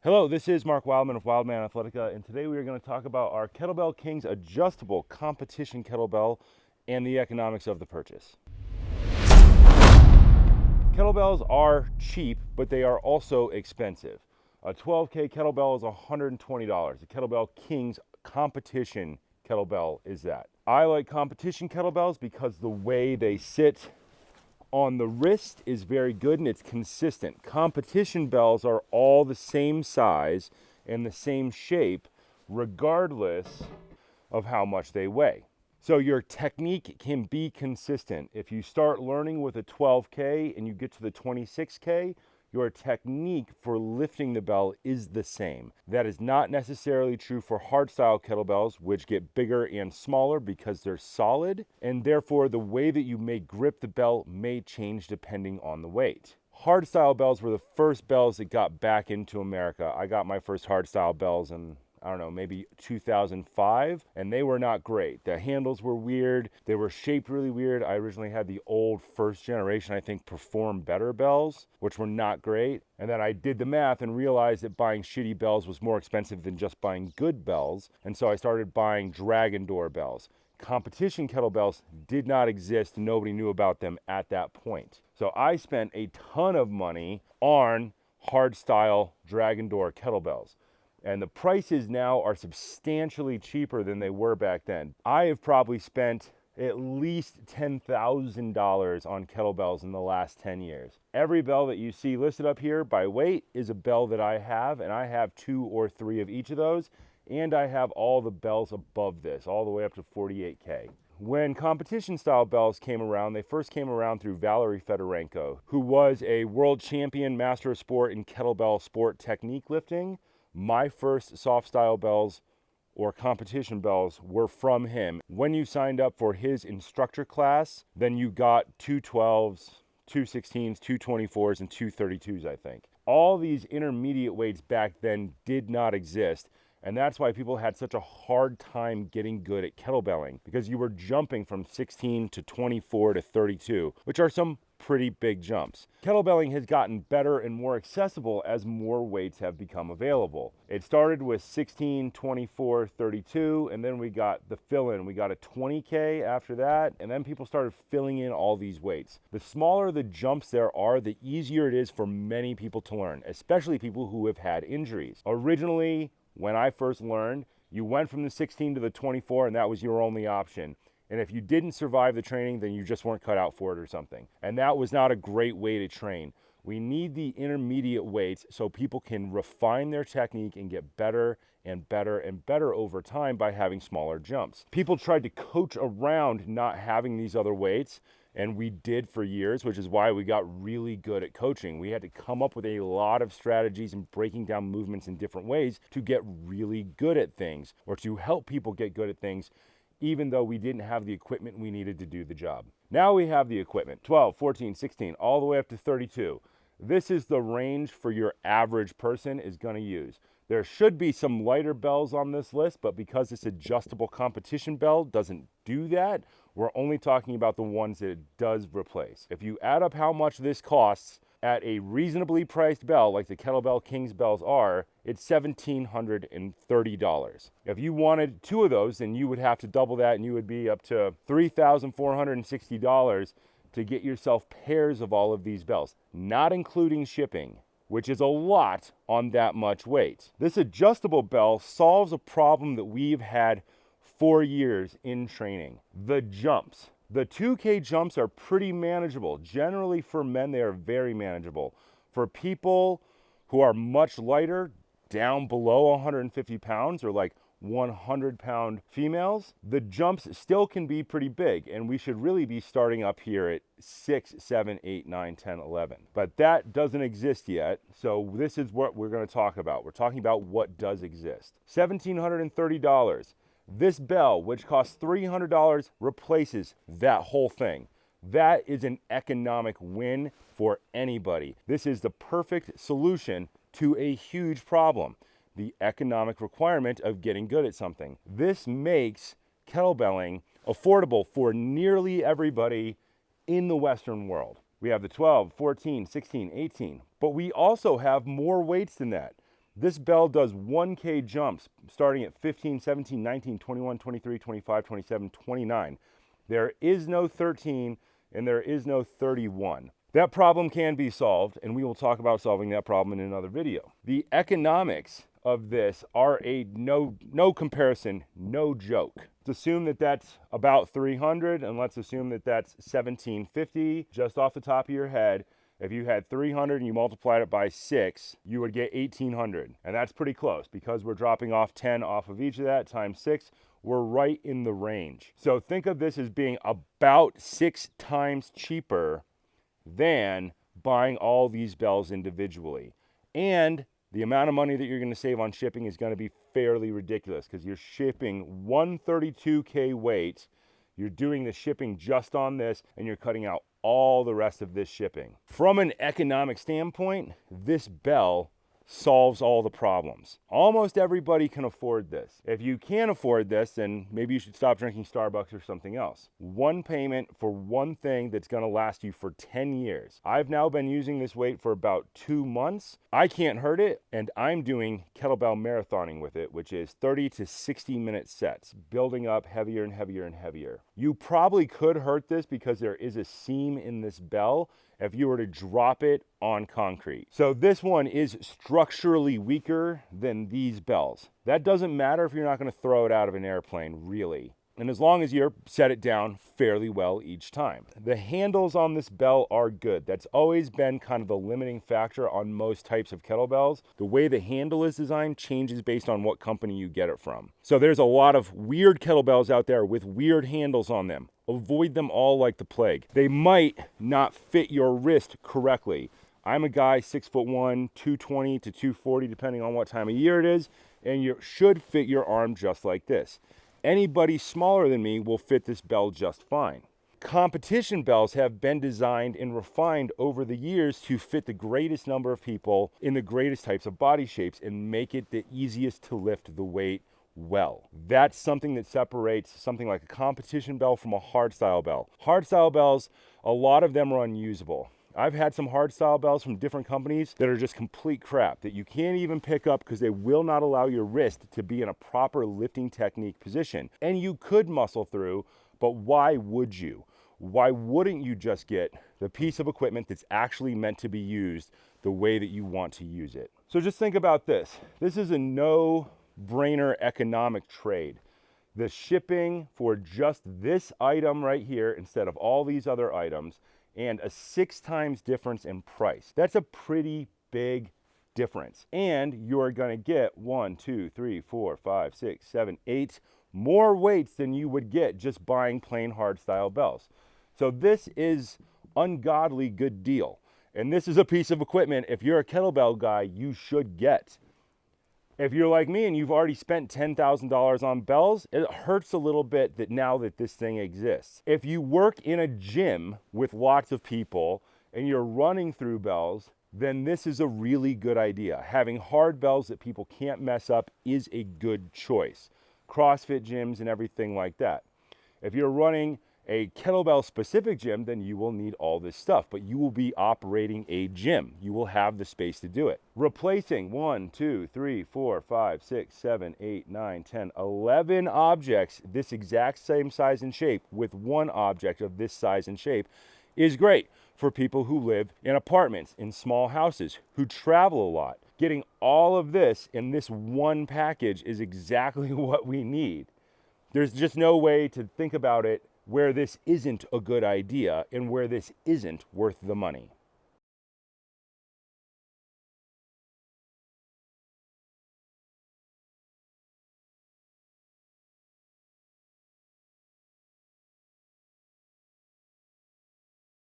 Hello, this is Mark Wildman of Wildman Athletica, and today we are going to talk about our Kettlebell Kings adjustable competition kettlebell and the economics of the purchase. Kettlebells are cheap, but they are also expensive. A 12K kettlebell is $120. The Kettlebell Kings competition kettlebell is that. I like competition kettlebells because the way they sit on the wrist is very good and it's consistent. Competition bells are all the same size and the same shape regardless of how much they weigh. So your technique can be consistent. If you start learning with a 12K and you get to the 26K, your technique for lifting the bell is the same. That is not necessarily true for hardstyle kettlebells, which get bigger and smaller because they're solid, and therefore the way that you may grip the bell may change depending on the weight. Hardstyle bells were the first bells that got back into America. I got my first hardstyle bells in, I don't know, maybe 2005, and they were not great. The handles were weird. They were shaped really weird. I originally had the old first generation, I think, Perform Better bells, which were not great. And then I did the math and realized that buying shitty bells was more expensive than just buying good bells. And so I started buying Dragon Door bells. Competition kettlebells did not exist. Nobody knew about them at that point. So I spent a ton of money on hardstyle Dragon Door kettlebells. And the prices now are substantially cheaper than they were back then. I have probably spent at least $10,000 on kettlebells in the last 10 years. Every bell that you see listed up here by weight is a bell that I have, and I have 2 or 3 of each of those, and I have all the bells above this, all the way up to 48K. When competition style bells came around, they first came around through Valerie Fedorenko, who was a world champion master of sport in kettlebell sport technique lifting. My first soft style bells or competition bells were from him. When you signed up for his instructor class, then you got 212s, 216s, 224s, and 232s, I think. All these intermediate weights back then did not exist. And that's why people had such a hard time getting good at kettlebelling, because you were jumping from 16 to 24 to 32, which are some pretty big jumps. Kettlebelling has gotten better and more accessible as more weights have become available. It started with 16, 24, 32, and then we got the fill-in. We got a 20K after that, and then people started filling in all these weights. The smaller the jumps there are, the easier it is for many people to learn, especially people who have had injuries. Originally, when I first learned, you went from the 16 to the 24 and that was your only option. And if you didn't survive the training, then you just weren't cut out for it or something. And that was not a great way to train. We need the intermediate weights so people can refine their technique and get better and better and better over time by having smaller jumps. People tried to coach around not having these other weights, and we did for years, which is why we got really good at coaching. We had to come up with a lot of strategies and breaking down movements in different ways to get really good at things, or to help people get good at things, even though we didn't have the equipment we needed to do the job. Now we have the equipment, 12, 14, 16, all the way up to 32. This is the range for your average person is going to use. There should be some lighter bells on this list, but because this adjustable competition bell doesn't do that, we're only talking about the ones that it does replace. If you add up how much this costs at a reasonably priced bell, like the Kettlebell Kings bells are, it's $1,730. If you wanted 2 of those, then you would have to double that, and you would be up to $3,460 to get yourself pairs of all of these bells, not including shipping, which is a lot on that much weight. This adjustable bell solves a problem that we've had for years in training: the jumps. The 2K jumps are pretty manageable. Generally for men, they are very manageable. For people who are much lighter, down below 150 pounds, or like 100-pound females, the jumps still can be pretty big, and we should really be starting up here at 6, 7, 8, 9, 10, 11. But that doesn't exist yet, so this is what we're going to talk about. We're talking about what does exist. $1,730. This bell, which costs $300, replaces that whole thing. That is an economic win for anybody. This is the perfect solution to a huge problem: the economic requirement of getting good at something. This makes kettlebelling affordable for nearly everybody in the Western world. We have the 12, 14, 16, 18, but we also have more weights than that. This bell does 1K jumps starting at 15, 17, 19, 21, 23, 25, 27, 29. There is no 13 and there is no 31. That problem can be solved, and we will talk about solving that problem in another video. The economics of this are a no comparison, no joke. Let's assume that that's about 300, and let's assume that that's 1750 just off the top of your head. If you had 300 and you multiplied it by 6, you would get 1800. And that's pretty close because we're dropping off 10 off of each of that times 6. We're right in the range. So think of this as being about 6 times cheaper than buying all these bells individually. And the amount of money that you're going to save on shipping is going to be fairly ridiculous because you're shipping 132K weight. You're doing the shipping just on this, and you're cutting out all the rest of this shipping. From an economic standpoint, this bell solves all the problems. Almost everybody can afford this. If you can't afford this, then maybe you should stop drinking Starbucks or something else. One payment for one thing that's going to last you for 10 years. I've now been using this weight for about 2 months. I can't hurt it, and I'm doing kettlebell marathoning with it, which is 30 to 60 minute sets, building up heavier and heavier and heavier. You probably could hurt this because there is a seam in this bell if you were to drop it on concrete. So this one is structurally weaker than these bells. That doesn't matter if you're not going to throw it out of an airplane, really. And as long as you set it down fairly well each time. The handles on this bell are good. That's always been kind of the limiting factor on most types of kettlebells. The way the handle is designed changes based on what company you get it from. So there's a lot of weird kettlebells out there with weird handles on them. Avoid them all like the plague. They might not fit your wrist correctly. I'm a guy 6'1", 220 to 240, depending on what time of year it is, and you should fit your arm just like this. Anybody smaller than me will fit this bell just fine. Competition bells have been designed and refined over the years to fit the greatest number of people in the greatest types of body shapes and make it the easiest to lift the weight well. That's something that separates something like a competition bell from a hardstyle bell. Hardstyle bells, a lot of them are unusable. I've had some hardstyle bells from different companies that are just complete crap that you can't even pick up because they will not allow your wrist to be in a proper lifting technique position. And you could muscle through, but why would you? Why wouldn't you just get the piece of equipment that's actually meant to be used the way that you want to use it? So just think about this. This is a no-brainer economic trade. The shipping for just this item right here instead of all these other items, and a 6 times difference in price. That's a pretty big difference. And you're gonna get 1, 2, 3, 4, 5, 6, 7, 8 more weights than you would get just buying plain hardstyle bells. So this is ungodly good deal. And this is a piece of equipment, if you're a kettlebell guy, you should get. If you're like me and you've already spent $10,000 on bells, it hurts a little bit that now that this thing exists. If you work in a gym with lots of people and you're running through bells, then this is a really good idea. Having hard bells that people can't mess up is a good choice. CrossFit gyms and everything like that. If you're running a kettlebell specific gym, then you will need all this stuff, but you will be operating a gym. You will have the space to do it. Replacing 1, 2, 3, 4, 5, 6, 7, 8, 9, 10, 11 objects this exact same size and shape with one object of this size and shape is great for people who live in apartments, in small houses, who travel a lot. Getting all of this in this one package is exactly what we need. There's just no way to think about it where this isn't a good idea and where this isn't worth the money.